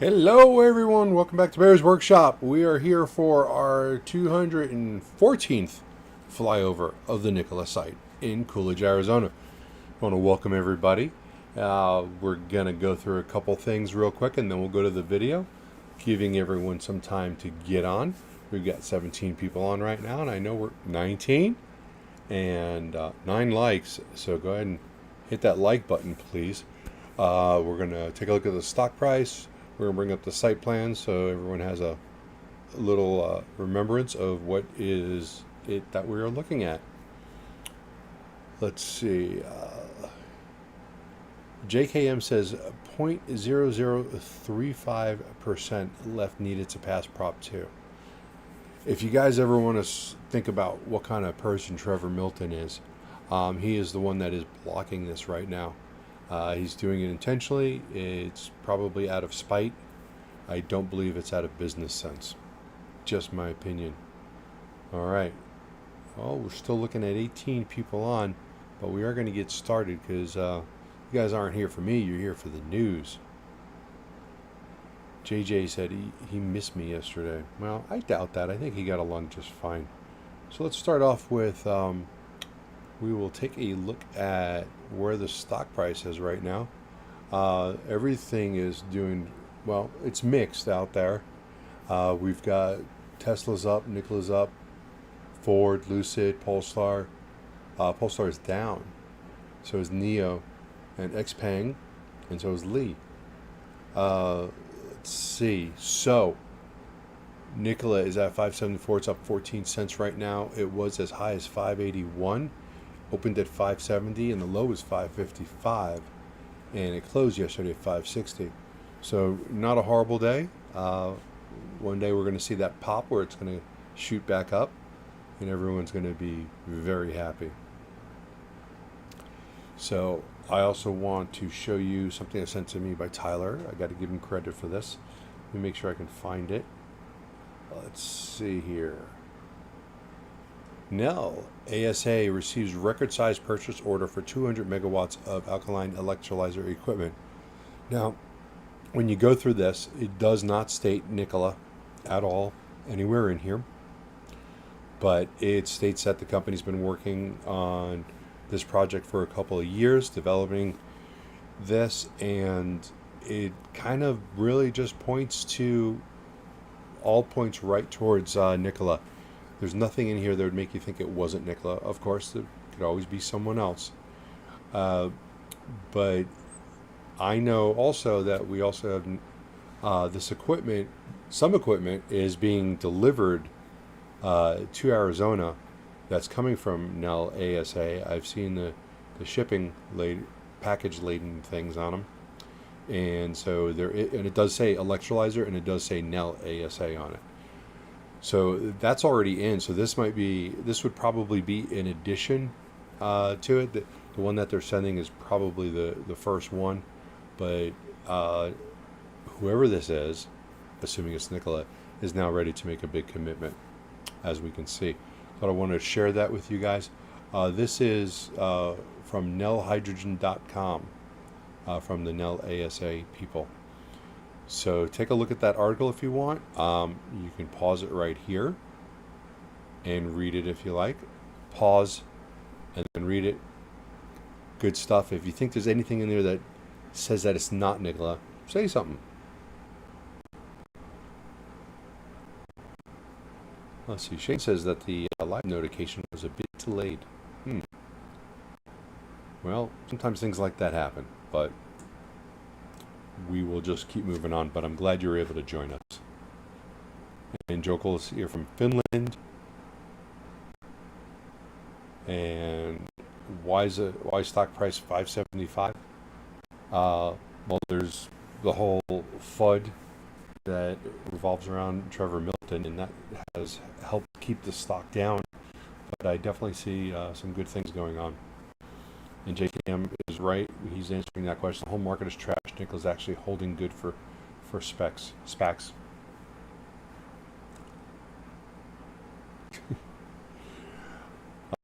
Hello everyone, welcome back to Bear's Workshop. We are here for our 214th flyover of the Nikola site in Coolidge, Arizona. I want to welcome everybody. We're going to go through a couple things real quick and then we'll go to the video, giving everyone some time to get on. We've got 17 people on right now and I know we're 19 and 9 likes, so go ahead and hit that like button please. We're going to take a look at the stock price. We're going to bring up the site plan so everyone has a little remembrance of what is it that we are looking at. Let's see. JKM says 0.0035% left needed to pass Prop 2. If you guys ever want to think about what kind of person Trevor Milton is, he is the one that is blocking this right now. He's doing it intentionally. It's probably out of spite. I don't believe it's out of business sense. Just my opinion. All right. Well, we're still looking at 18 people on, but we are going to get started because you guys aren't here for me. You're here for the news. JJ said he missed me yesterday. Well, I doubt that. I think he got along just fine. So let's start off with we will take a look at where the stock price is right now. Everything is doing well. It's mixed out there. We've got Tesla's up, Nikola's up, Ford, Lucid, Polestar. Polestar is down. So is Neo and Xpeng, and so is Lee. Let's see. So Nikola is at 574. It's up 14 cents right now. It was as high as 581. Opened at 570 and the low was 555, and it closed yesterday at 560. So not a horrible day. One day we're going to see that pop where it's going to shoot back up and everyone's going to be very happy. So I also want to show you something that's sent to me by Tyler. I got to give him credit for this. Let me make sure I can find it. Let's see here. Nel ASA receives record-sized purchase order for 200 megawatts of alkaline electrolyzer equipment. Now, when you go through this, it does not state Nikola at all anywhere in here, but it states that the company's been working on this project for a couple of years, developing this, and it kind of really just points right towards Nikola. There's nothing in here that would make you think it wasn't Nikola. Of course, there could always be someone else. But I know also that we also have this equipment, some equipment is being delivered to Arizona that's coming from Nel ASA. I've seen the shipping package laden things on them. And so and it does say electrolyzer and it does say Nel ASA on it. So that's already in. So this would probably be in addition to it. The one that they're sending is probably the first one, but whoever this is, assuming it's Nikola, is now ready to make a big commitment, as we can see. So I want to share that with you guys. This is from nelhydrogen.com, from the Nel ASA people. So take a look at that article if you want. You can pause it right here and read it if you like. Pause and then read it. Good stuff. If you think there's anything in there that says that it's not Nikola, say something. Let's see. Shane says that the live notification was a bit delayed. Well, sometimes things like that happen, but we will just keep moving on, but I'm glad you were able to join us. And Jokal is here from Finland. And why stock price 575? Well, there's the whole FUD that revolves around Trevor Milton, and that has helped keep the stock down. But I definitely see some good things going on. And JKM is right. He's answering that question. The whole market is trash. Nikola's actually holding good for SPACs.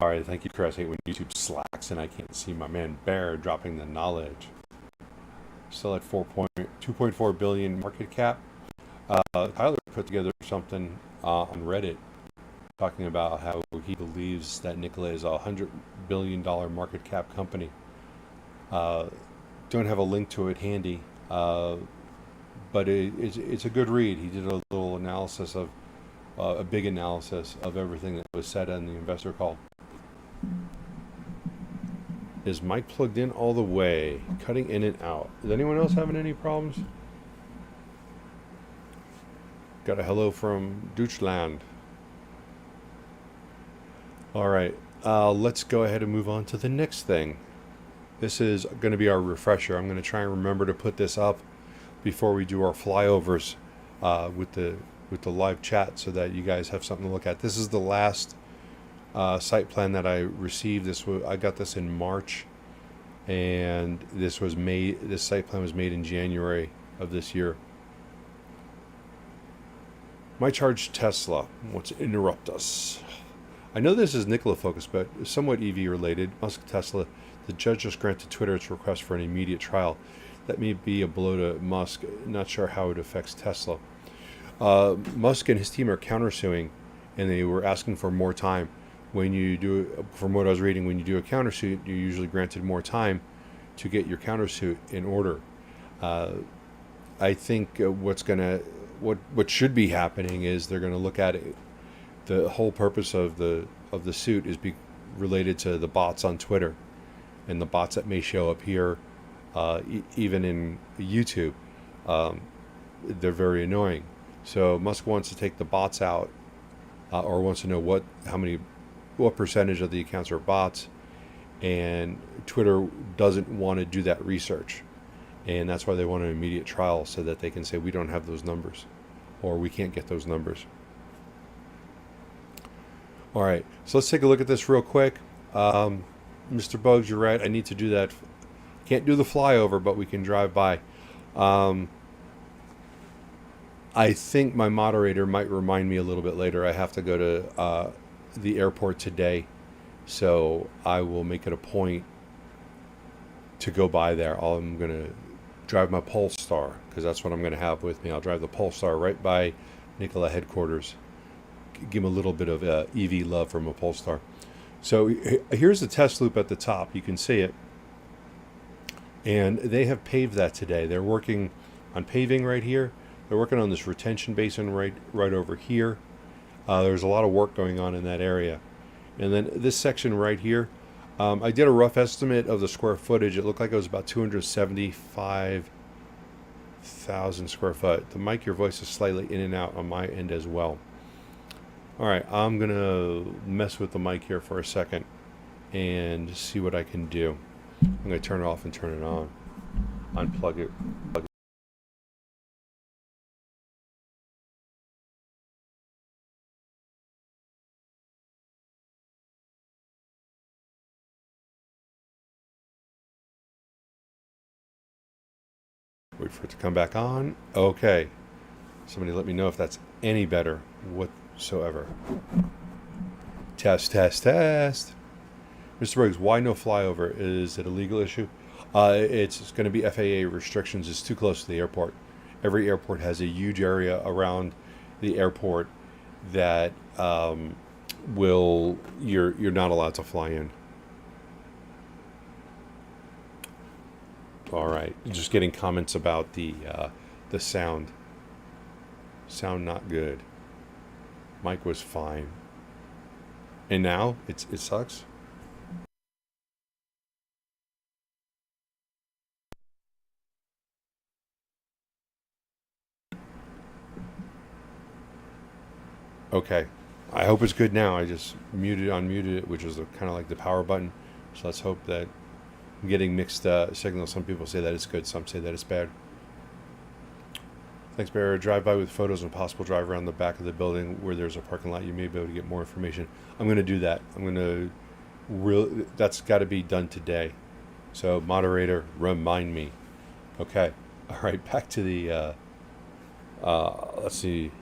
All right, thank you, Chris. I hate when YouTube slacks and I can't see my man Bear dropping the knowledge. still at 2.4 billion market cap. Tyler put together something on Reddit talking about how he believes that Nikola is a $100 billion market cap company. Don't have a link to it handy, but it's a good read. He did a little analysis of a big analysis of everything that was said on the investor call. Is mic plugged in all the way? Cutting in and out. Is anyone else having any problems? Got a hello from Deutschland. All right, let's go ahead and move on to the next thing. This is going to be our refresher. I'm going to try and remember to put this up before we do our flyovers with the live chat, so that you guys have something to look at. This is the last site plan that I received. I got this in March, and this site plan was made in January of this year. My charge Tesla wants to interrupt us. I know this is Nikola focused, but somewhat EV related. Musk Tesla. The judge just granted Twitter its request for an immediate trial. That may be a blow to Musk. Not sure how it affects Tesla. Musk and his team are countersuing, and they were asking for more time. When you do, from what I was reading, when you do a countersuit, you're usually granted more time to get your countersuit in order. I think what should be happening is they're going to look at it. The whole purpose of the suit is related to the bots on Twitter, and the bots that may show up here, even in YouTube. They're very annoying. So Musk wants to take the bots out, or wants to know what percentage of the accounts are bots, and Twitter doesn't want to do that research, and that's why they want an immediate trial, so that they can say we don't have those numbers, or we can't get those numbers. All right, so let's take a look at this real quick. Mr. Bugs, you're right. I need to do that. Can't do the flyover, but we can drive by. I think my moderator might remind me a little bit later. I have to go to the airport today, so I will make it a point to go by there. I'm going to drive my Polestar, because that's what I'm going to have with me. I'll drive the Polestar right by Nikola headquarters. Give them a little bit of EV love from a Polestar. So here's the test loop at the top. You can see it. And they have paved that today. They're working on paving right here. They're working on this retention basin right over here. There's a lot of work going on in that area. And then this section right here, I did a rough estimate of the square footage. It looked like it was about 275,000 square foot. The mic, your voice is slightly in and out on my end as well. All right, I'm going to mess with the mic here for a second and see what I can do. I'm going to turn it off and turn it on. Unplug it. Wait for it to come back on. Okay. Somebody let me know if that's any better whatsoever. Test. Mr. Briggs, why no flyover? Is it a legal issue? It's going to be FAA restrictions. It's too close to the airport. Every airport has a huge area around the airport that you're not allowed to fly in. All right, just getting comments about the sound. Sound not good. Mic was fine. And now it sucks. Okay, I hope it's good now. I just unmuted it, which is kind of like the power button. So let's hope that I'm getting mixed signals. Some people say that it's good, some say that it's bad. Thanks, Barry. Drive by with photos and possible drive around the back of the building where there's a parking lot. You may be able to get more information. I'm going to do that. That's got to be done today. So, moderator, remind me. Okay. All right. Back to the. Let's see.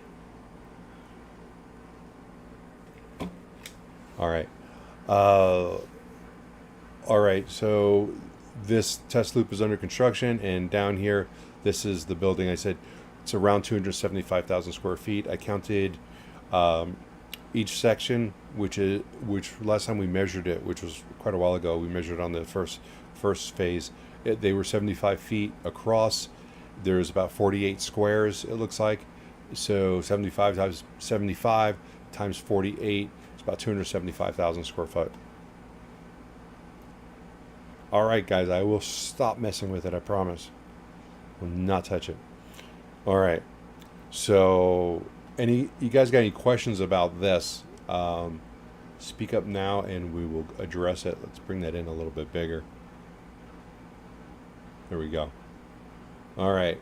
All right. All right. So, this test loop is under construction, and down here, this is the building. I said it's around 275,000 square feet. I counted each section, which last time we measured it, which was quite a while ago, we measured on the first phase. They were 75 feet across. There's about 48 squares, it looks like. So 75 times 75 times 48 is about 275,000 square foot. All right, guys, I will stop messing with it, I promise. Will not touch it. All right. So, you guys got any questions about this? Speak up now and we will address it. Let's bring that in a little bit bigger. There we go. All right.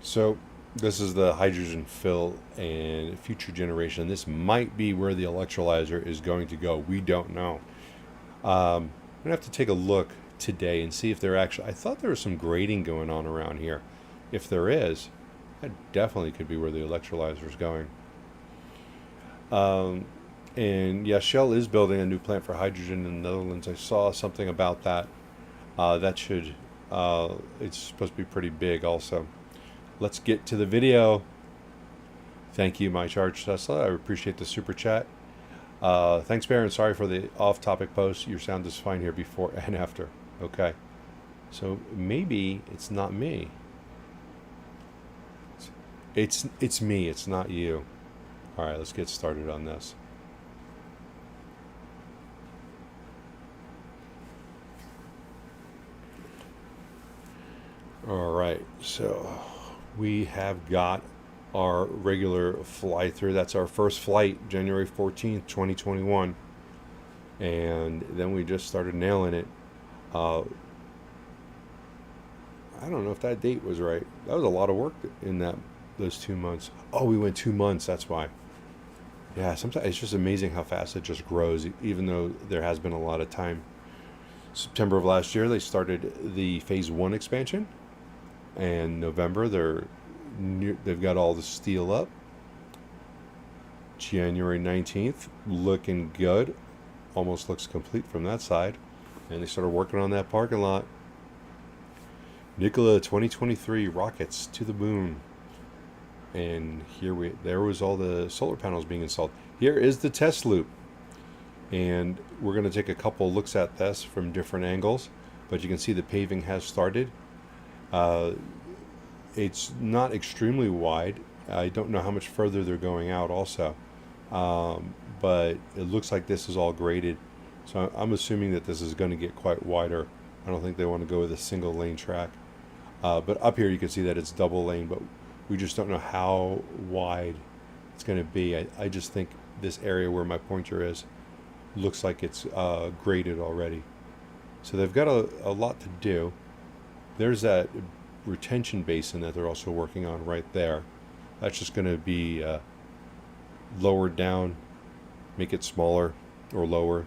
So, this is the hydrogen fill and future generation. This might be where the electrolyzer is going to go. We don't know. I'm going to have to take a look today and see if there actually... I thought there was some grading going on around here. If there is, that definitely could be where the electrolyzer is going. And yeah, Shell is building a new plant for hydrogen in the Netherlands. I saw something about that. That should... it's supposed to be pretty big also. Let's get to the video. Thank you, My Charge Tesla. I appreciate the super chat. Thanks, Baron. Sorry for the off-topic post. Your sound is fine here before and after. Okay. So maybe it's not me. It's me. It's not you. All right, let's get started on this. All right, so we have got our regular fly through. That's our first flight, January 14th, 2021. And then we just started nailing it. I don't know if that date was right. That was a lot of work in those 2 months. Oh, we went 2 months, that's why. Yeah, sometimes it's just amazing how fast it just grows, even though there has been a lot of time. September of last year, they started the phase 1 expansion. And November, they've got all the steel up. January 19th, looking good. Almost looks complete from that side. And they started working on that parking lot. Nikola 2023 rockets to the moon. And there was all the solar panels being installed. Here is the test loop. And we're going to take a couple looks at this from different angles. But you can see the paving has started. It's not extremely wide. I don't know how much further they're going out also. But it looks like this is all graded. So I'm assuming that this is going to get quite wider. I don't think they want to go with a single lane track. But up here you can see that it's double lane, but we just don't know how wide it's going to be. I just think this area where my pointer is looks like it's graded already. So they've got a lot to do. There's that retention basin that they're also working on right there. That's just going to be lowered down, make it smaller or lower.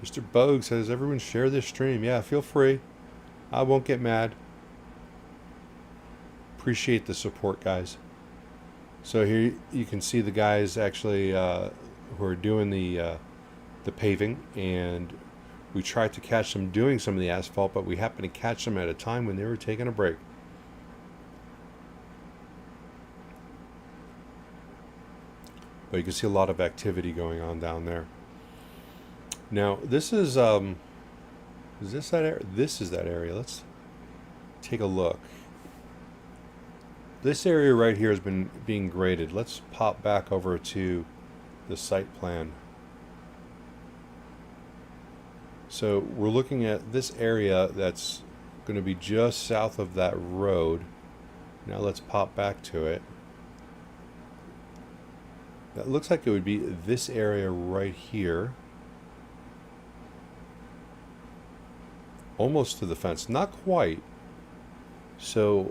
Mr. Bogue says, everyone share this stream. Yeah, feel free. I won't get mad. Appreciate the support, guys. So here you can see the guys actually who are doing the paving, and we tried to catch them doing some of the asphalt, but we happened to catch them at a time when they were taking a break. But you can see a lot of activity going on down there. Now, this is this that area? This is that area. Let's take a look. This area right here has been being graded. Let's pop back over to the site plan. So we're looking at this area that's going to be just south of that road. Now let's pop back to it. That looks like it would be this area right here. Almost to the fence, not quite. So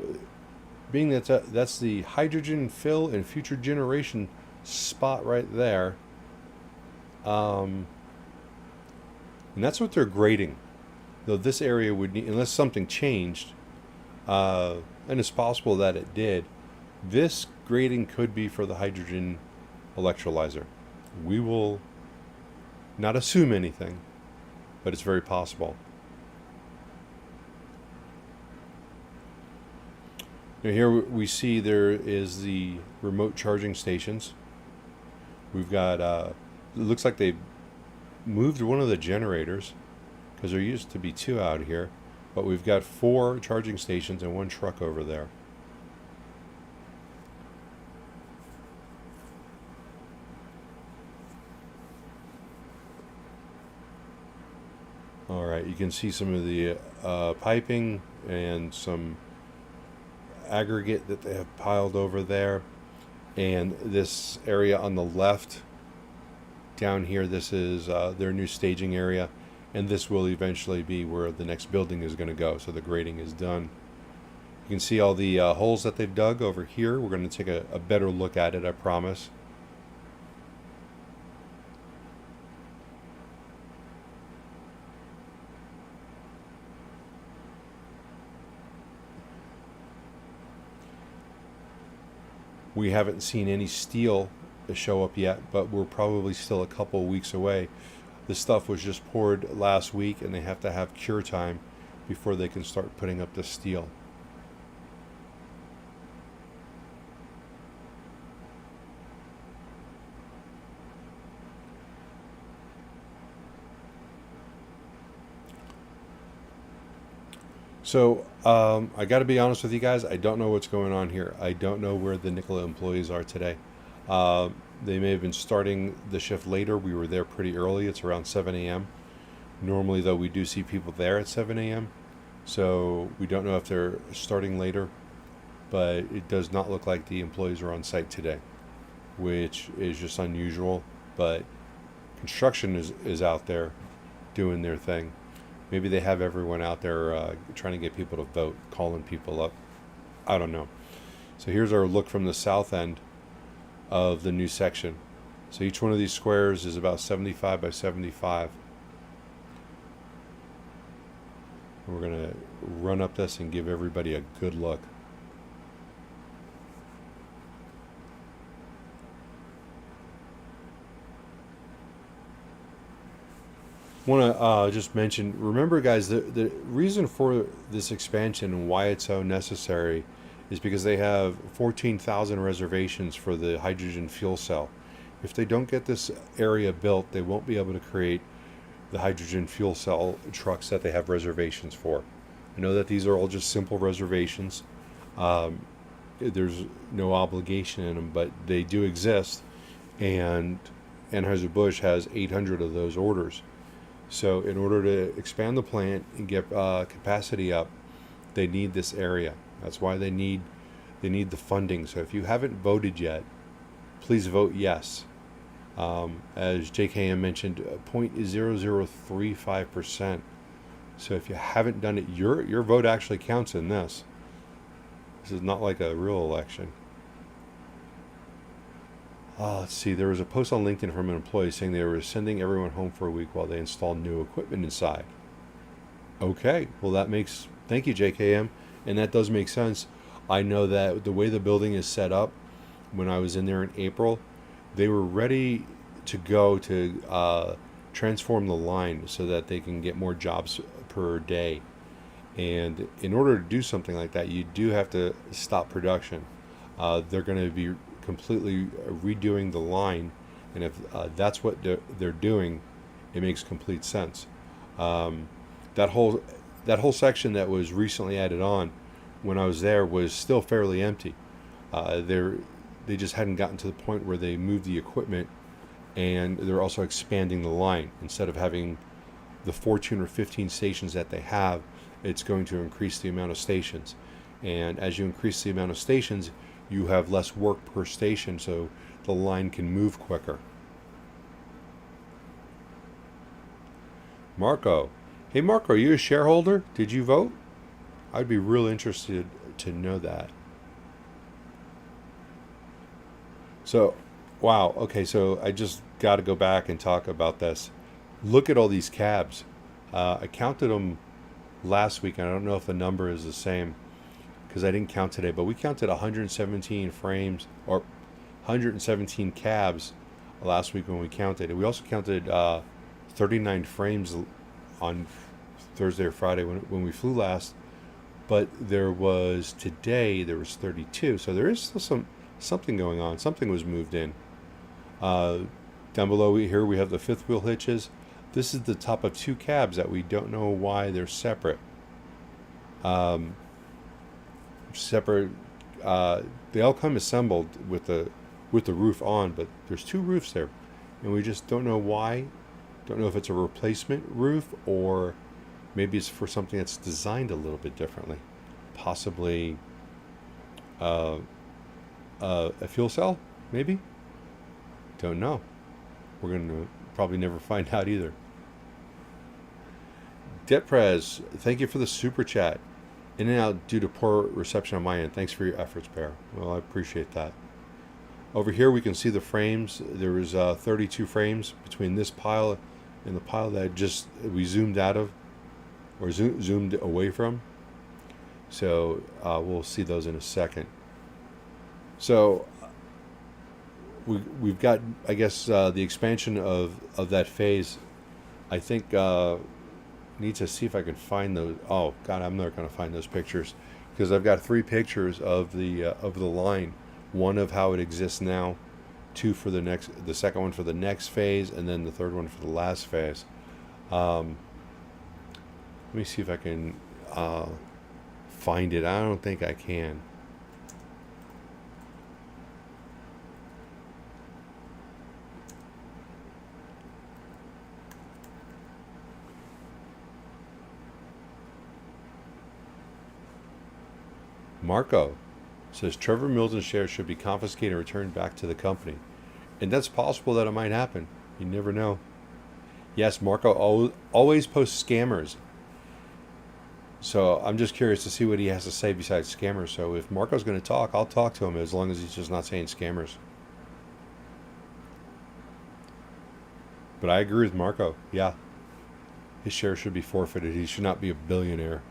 being that that's the hydrogen fill and future generation spot right there. And that's what they're grading. Though this area would need, unless something changed, and it's possible that it did, this grading could be for the hydrogen electrolyzer. We will not assume anything, but it's very possible. Now here we see there is the remote charging stations. We've got, it looks like they moved one of the generators because there used to be 2 out here, but we've got 4 charging stations and 1 truck over there. All right, you can see some of the piping and some aggregate that they have piled over there. And this area on the left down here, this is their new staging area. And this will eventually be where the next building is going to go. So the grading is done. You can see all the holes that they've dug over here. We're going to take a better look at it, I promise. We haven't seen any steel show up yet, but we're probably still a couple of weeks away. This stuff was just poured last week, and they have to have cure time before they can start putting up the steel. So I got to be honest with you guys. I don't know what's going on here. I don't know where the Nikola employees are today. They may have been starting the shift later. We were there pretty early. It's around 7 a.m. Normally, though, we do see people there at 7 a.m. So we don't know if they're starting later. But it does not look like the employees are on site today, which is just unusual. But construction is out there doing their thing. Maybe they have everyone out there trying to get people to vote, calling people up. I don't know. So here's our look from the south end of the new section. So each one of these squares is about 75 by 75. And we're going to run up this and give everybody a good look. Want to just mention, remember guys, the reason for this expansion and why it's so necessary is because they have 14,000 reservations for the hydrogen fuel cell. If they don't get this area built, they won't be able to create the hydrogen fuel cell trucks that they have reservations for. I know that these are all just simple reservations. There's no obligation in them, but they do exist, and Anheuser-Busch has 800 of those orders. So in order to expand the plant and get capacity up, they need this area. That's why they need the funding. So if you haven't voted yet, please vote yes. As JKM mentioned, 0.0035%. So if you haven't done it, your vote actually counts in this. This is not like a real election. Let's see, there was a post on LinkedIn from an employee saying they were sending everyone home for a week while they installed new equipment inside. Okay, well thank you JKM, and that does make sense. I know that the way the building is set up, when I was in there in April, they were ready to go to transform the line so that they can get more jobs per day. And in order to do something like that, you do have to stop production. They're going to be completely redoing the line, and if that's what they're doing, it makes complete sense. That whole section that was recently added on when I was there was still fairly empty. They just hadn't gotten to the point where they moved the equipment, and they're also expanding the line. Instead of having the 14 or 15 stations that they have, it's going to increase the amount of stations. And as you increase the amount of stations, you have less work per station, so the line can move quicker. Marco. Hey Marco, are you a shareholder? Did you vote? I'd be real interested to know that. So, wow, okay, so I just got to go back and talk about this. Look at all these cabs. I counted them last week, and I don't know if the number is the same, because I didn't count today, but we counted 117 frames, or 117 cabs last week when we counted. And we also counted 39 frames on Thursday or Friday when we flew last, but there was 32, so there is still something going on. Something was moved in. Down below here we have the fifth wheel hitches. This is the top of two cabs that we don't know why they're separate. Separate. They all come assembled with the roof on, but there's two roofs there, and we just don't know why. Don't know if it's a replacement roof or maybe it's for something that's designed a little bit differently. Possibly a fuel cell, maybe? Don't know. We're going to probably never find out either. DebtPrez, thank you for the super chat. In and out due to poor reception on my end. Thanks for your efforts, Bear. Well, I appreciate that. Over here we can see the frames. There was 32 frames between this pile and the pile that we zoomed out of, or zoomed away from. So we'll see those in a second. So we've got, I guess, the expansion of that phase. I think need to see if I can find those. Oh God, I'm not going to find those pictures because I've got 3 pictures of the line. One of how it exists now, 2 for the second one for the next phase, and then the third one for the last phase. Let me see if I can find it. I don't think I can. Marco says Trevor Milton's shares should be confiscated and returned back to the company. And that's possible that it might happen. You never know. Yes, Marco always posts scammers. So I'm just curious to see what he has to say besides scammers. So if Marco's going to talk, I'll talk to him as long as he's just not saying scammers. But I agree with Marco. Yeah. His shares should be forfeited. He should not be a billionaire.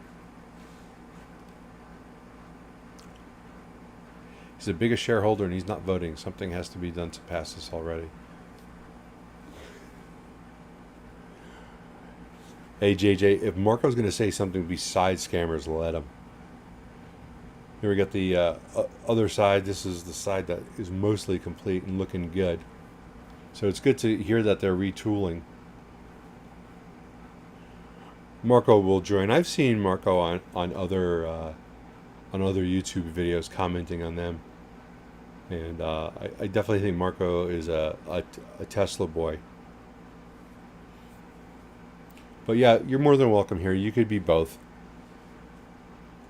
He's the biggest shareholder and he's not voting. Something has to be done to pass this already. Hey JJ, if Marco's going to say something besides scammers, let him. Here we got the other side. This is the side that is mostly complete and looking good. So it's good to hear that they're retooling. Marco will join. I've seen Marco on other YouTube videos commenting on them. And I definitely think Marco is a Tesla boy. But yeah, you're more than welcome here. You could be both.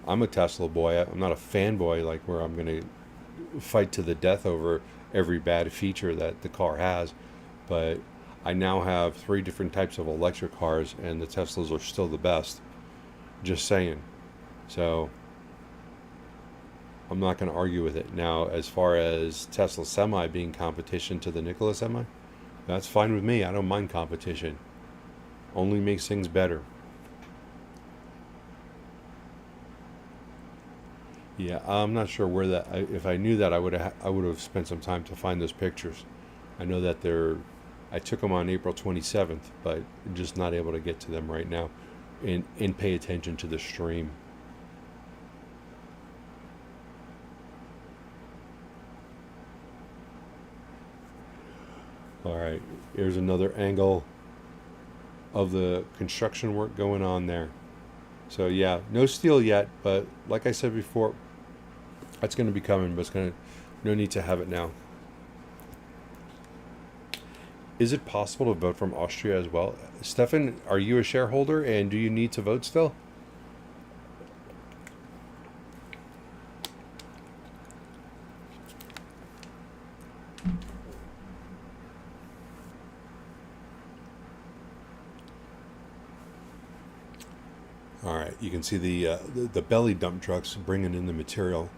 I'm a Tesla boy. I'm not a fanboy like where I'm going to fight to the death over every bad feature that the car has. But I now have 3 different types of electric cars and the Teslas are still the best. Just saying. So I'm not going to argue with it. Now, as far as Tesla Semi being competition to the Nikola Semi, that's fine with me. I don't mind competition. Only makes things better. Yeah, I'm not sure where that. If I knew that, I would have spent some time to find those pictures. I know that I took them on April 27th, but I'm just not able to get to them right now, and pay attention to the stream. All right, here's another angle of the construction work going on there. So yeah, no steel yet, but like I said before, that's going to be coming, but no need to have it now. Is it possible to vote from Austria as well? Stefan, are you a shareholder and do you need to vote still? All right, you can see the belly dump trucks bringing in the material.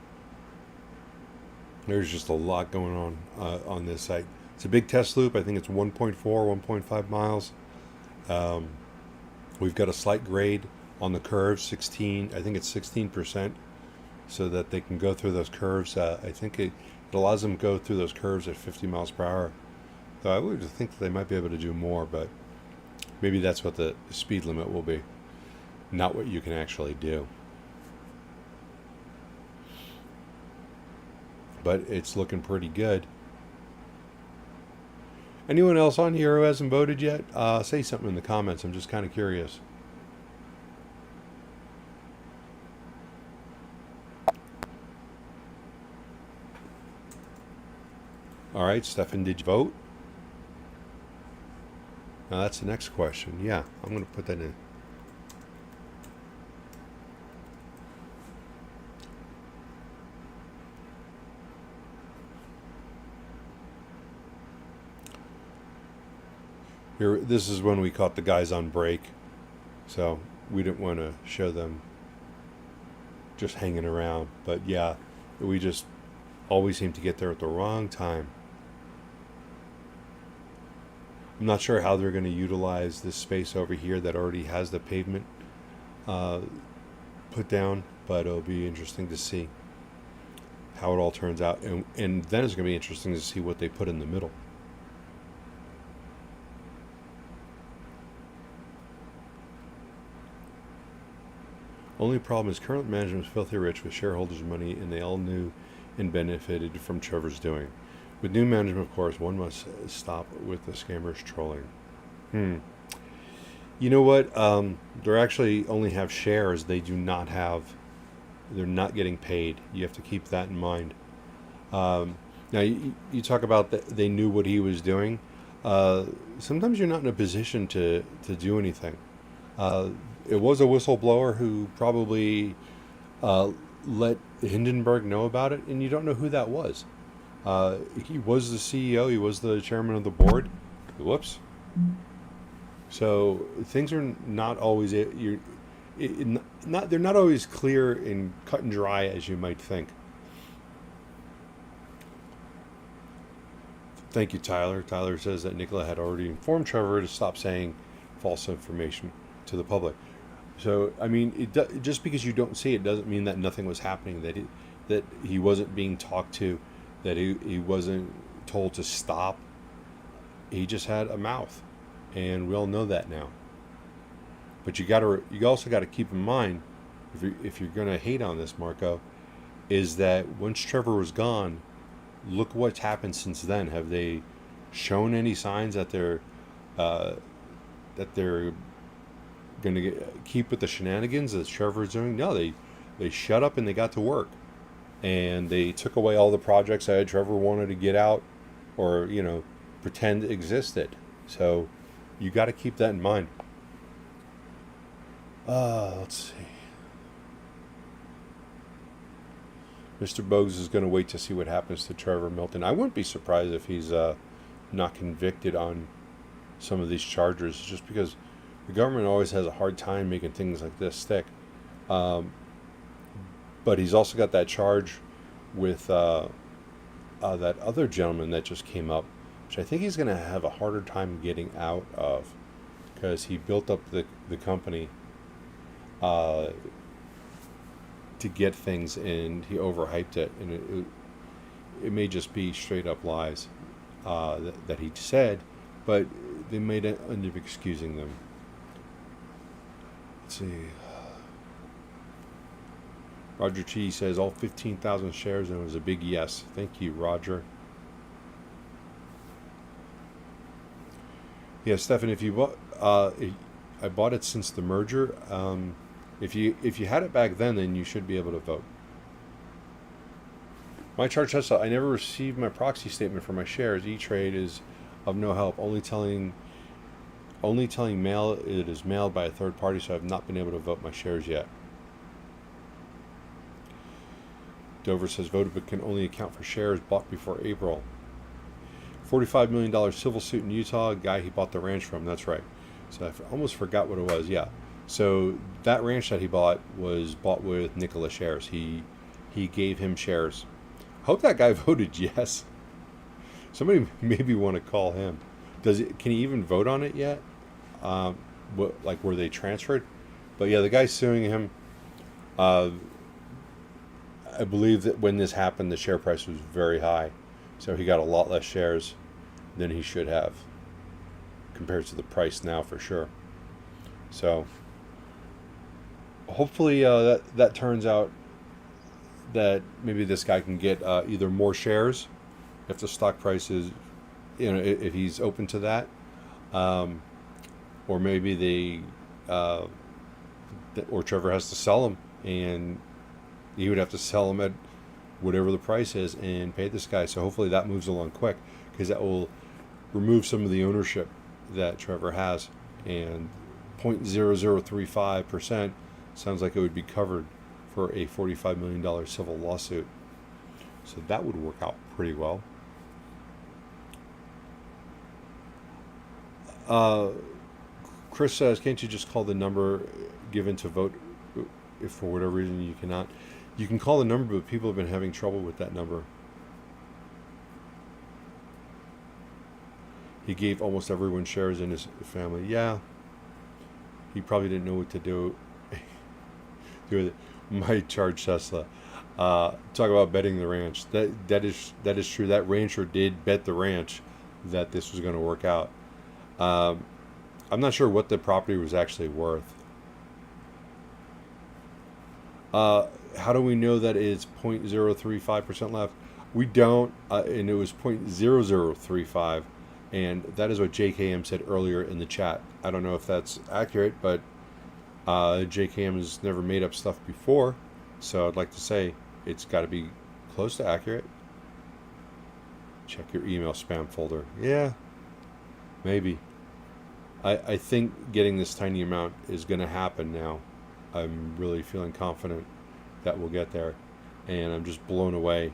There's just a lot going on this site. It's a big test loop. I think it's 1.4, 1.5 miles. We've got a slight grade on the curves, 16. I think it's 16%, so that they can go through those curves. I think it allows them to go through those curves at 50 miles per hour. So I would think that they might be able to do more, but Maybe that's what the speed limit will be, not what you can actually do. But it's looking pretty good. Anyone else on here who hasn't voted yet? Say something in the comments. I'm just kind of curious. All right, Stefan, did you vote? Now that's the next question. Yeah, I'm going to put that in. Here, this is when we caught the guys on break, so we didn't want to show them just hanging around. But yeah, we just always seem to get there at the wrong time. I'm not sure how they're going to utilize this space over here that already has the pavement put down, but it'll be interesting to see how it all turns out. And then it's going to be interesting to see what they put in the middle. Only problem is current management is filthy rich with shareholders' money, and they all knew and benefited from Trevor's doing. With new management, of course, one must stop with the scammers trolling. You know what? They actually only have shares. They do not have. They're not getting paid. You have to keep that in mind. Now, you talk about they knew what he was doing. Sometimes you're not in a position to do anything. It was a whistleblower who probably let Hindenburg know about it, and you don't know who that was. He was the CEO. He was the chairman of the board. Whoops. So things are not always they're not always clear and cut and dry as you might think. Thank you, Tyler. Tyler says that Nikola had already informed Trevor to stop saying false information to the public. So I mean, just because you don't see it doesn't mean that nothing was happening. That he wasn't being talked to. That he wasn't told to stop. He just had a mouth, and we all know that now. But you also got to keep in mind, if you're going to hate on this, Marco, is that once Trevor was gone, look what's happened since then. Have they shown any signs that they're going to keep with the shenanigans that Trevor's doing? No, they shut up and they got to work. And they took away all the projects that Trevor wanted to get out or, pretend existed. So you got to keep that in mind. Let's see. Mr. Bogues is going to wait to see what happens to Trevor Milton. I wouldn't be surprised if he's not convicted on some of these charges, just because the government always has a hard time making things like this stick. But he's also got that charge with that other gentleman that just came up, which I think he's going to have a harder time getting out of, because he built up the company to get things, and he overhyped it, and it may just be straight up lies that he said, but they made it end up excusing them. Let's see. Roger T says all 15,000 shares, and it was a big yes. Thank you, Roger. Yeah, Stefan, if you bought, I bought it since the merger. If you had it back then you should be able to vote. My charge Tesla, I never received my proxy statement for my shares. E-Trade is of no help. Only telling mail it is mailed by a third party, so I've not been able to vote my shares yet. Dover says voted but can only account for shares bought before April. $45 million civil suit in Utah, a guy he bought the ranch from. That's right. So I almost forgot what it was. Yeah. So that ranch that he bought was bought with Nikola shares. He gave him shares. Hope that guy voted yes. Somebody maybe want to call him. Can he even vote on it yet? Were they transferred? But yeah, the guy suing him. I believe that when this happened, the share price was very high, so he got a lot less shares than he should have, compared to the price now for sure. So hopefully that turns out that maybe this guy can get either more shares if the stock price is, if he's open to that, or maybe or Trevor has to sell them, and he would have to sell them at whatever the price is and pay this guy. So hopefully that moves along quick, because that will remove some of the ownership that Trevor has. And 0.0035% sounds like it would be covered for a $45 million civil lawsuit. So that would work out pretty well. Chris says, can't you just call the number given to vote if for whatever reason you cannot? You can call the number, but people have been having trouble with that number. He gave almost everyone shares in his family. Yeah. He probably didn't know what to do. Do it. Might charge Tesla. Talk about betting the ranch. That is true. That rancher did bet the ranch that this was going to work out. I'm not sure what the property was actually worth. How do we know that it's 0.035% left? We don't, and it was 0.0035, and that is what JKM said earlier in the chat. I don't know if that's accurate, but JKM has never made up stuff before, so I'd like to say it's got to be close to accurate. Check your email spam folder. Yeah, maybe. I think getting this tiny amount is going to happen now. I'm really feeling confident that we'll get there, and I'm just blown away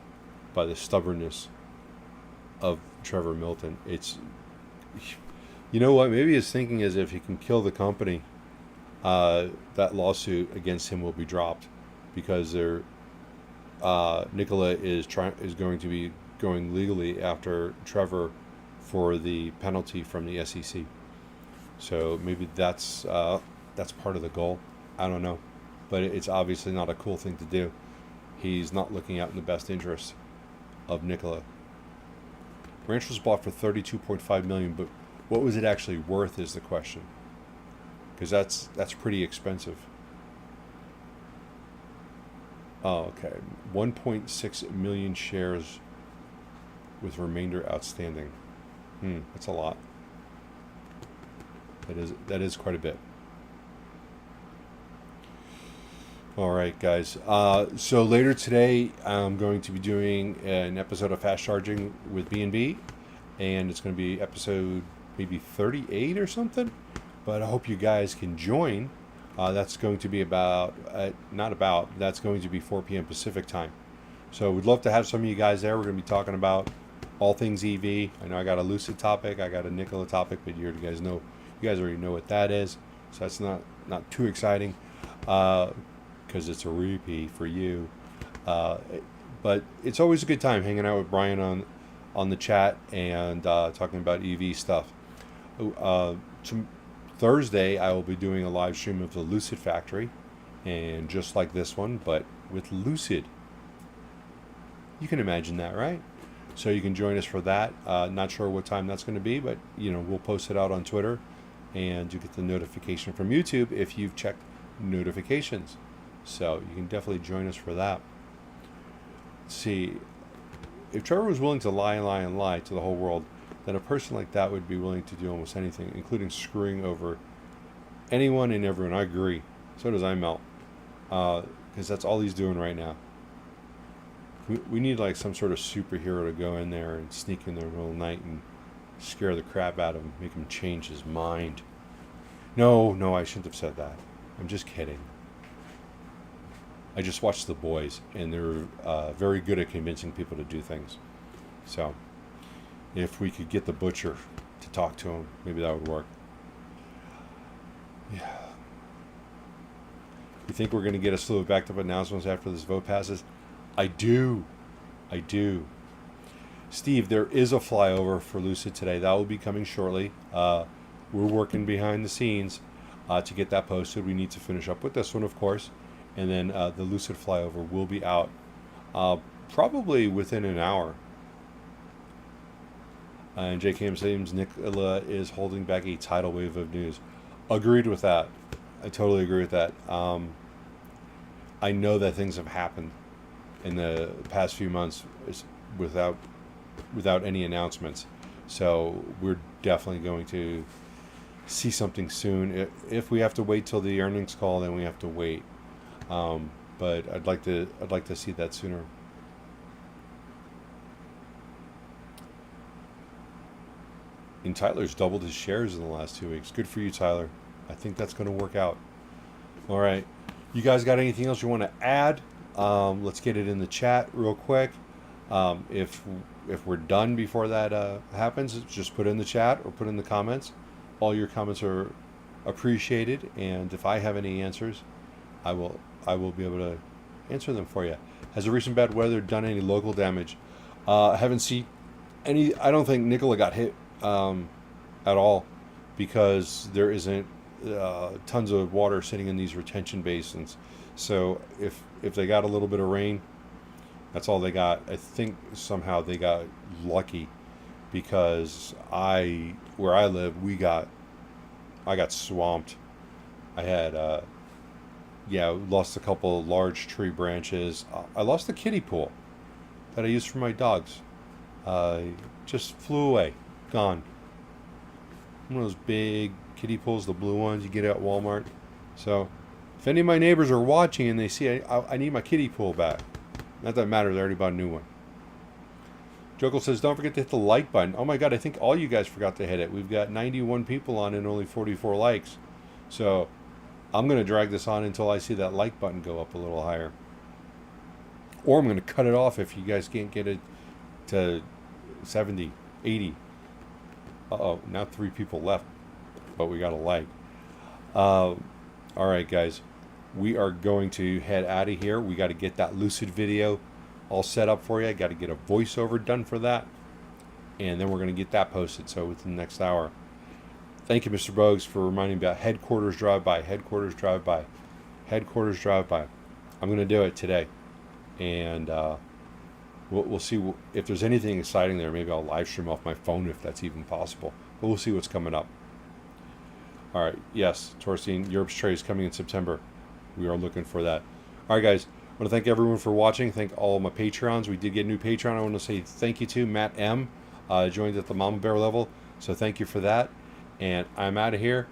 by the stubbornness of Trevor Milton. It's, you know what, maybe his thinking is if he can kill the company, that lawsuit against him will be dropped, because Nikola is going to be going legally after Trevor for the penalty from the SEC. So maybe that's part of the goal. I don't know, but it's obviously not a cool thing to do. He's not looking out in the best interest of Nikola. Ranch was bought for $32.5 million, but what was it actually worth is the question, because that's pretty expensive. Oh, okay, 1.6 million shares with remainder outstanding. That's a lot. That is quite a bit. All right, guys. So later today, I'm going to be doing an episode of Fast Charging with B&B, and it's going to be episode maybe 38 or something. But I hope you guys can join. That's going to be that's going to be 4 p.m. Pacific time. So we'd love to have some of you guys there. We're going to be talking about all things EV. I know I got a Lucid topic, I got a Nikola topic, but you guys already know what that is. So that's not too exciting. Because it's a repeat for you, but it's always a good time hanging out with Brian on the chat and talking about EV stuff. Thursday I will be doing a live stream of the Lucid factory, and just like this one, but with Lucid. You can imagine that, right? So you can join us for that. Not sure what time that's going to be, but we'll post it out on Twitter, and you get the notification from YouTube if you've checked notifications. So you can definitely join us for that. Let's see, if Trevor was willing to lie to the whole world, then a person like that would be willing to do almost anything, including screwing over anyone and everyone. I agree. So does iMelt, because that's all he's doing right now. We need like some sort of superhero to go in there and sneak in there in the middle of the night and scare the crap out of him, make him change his mind. No, I shouldn't have said that. I'm just kidding. I just watched The Boys, and they're very good at convincing people to do things. So, if we could get the butcher to talk to him, maybe that would work. Yeah. You think we're going to get a slew of backed up announcements after this vote passes? I do. Steve, there is a flyover for Lucid today. That will be coming shortly. We're working behind the scenes to get that posted. We need to finish up with this one, of course. And then the Lucid flyover will be out probably within an hour. And JKM seems Nikola is holding back a tidal wave of news. Agreed with that. I totally agree with that. I know that things have happened in the past few months without any announcements. So we're definitely going to see something soon. If we have to wait till the earnings call, then we have to wait. But I'd like to see that sooner. And Tyler's doubled his shares in the last 2 weeks. Good for you, Tyler. I think that's going to work out. All right. You guys got anything else you want to add? Let's get it in the chat real quick. If we're done before that happens, just put it in the chat or put in the comments. All your comments are appreciated, and if I have any answers, I will be able to answer them for you. Has the recent bad weather done any local damage? I haven't seen any. I don't think Nikola got hit at all, because there isn't tons of water sitting in these retention basins. So if they got a little bit of rain, that's all they got. I think somehow they got lucky, because where I live, I got swamped. I had lost a couple large tree branches. I lost the kiddie pool that I used for my dogs. Just flew away, gone. One of those big kiddie pools, the blue ones you get at Walmart. So if any of my neighbors are watching and they see I need my kiddie pool back, not that it matters, I already bought a new one. Jokle says, don't forget to hit the like button. Oh my God, I think all you guys forgot to hit it. We've got 91 people on and only 44 likes. So I'm going to drag this on until I see that like button go up a little higher. Or I'm going to cut it off if you guys can't get it to 70, 80. Uh-oh, now 3 people left, but we got a like. All right, guys. We are going to head out of here. We got to get that Lucid video all set up for you. I got to get a voiceover done for that. And then we're going to get that posted, so within the next hour. Thank you, Mr. Bogues, for reminding me about headquarters drive-by, headquarters drive-by, headquarters drive-by. I'm going to do it today. And we'll see if there's anything exciting there. Maybe I'll live stream off my phone if that's even possible. But we'll see what's coming up. All right. Yes, Torstein, Europe's trade is coming in September. We are looking for that. All right, guys. I want to thank everyone for watching. Thank all my Patreons. We did get a new Patreon. I want to say thank you to Matt M. Joined at the Mama Bear level. So thank you for that. And I'm out of here.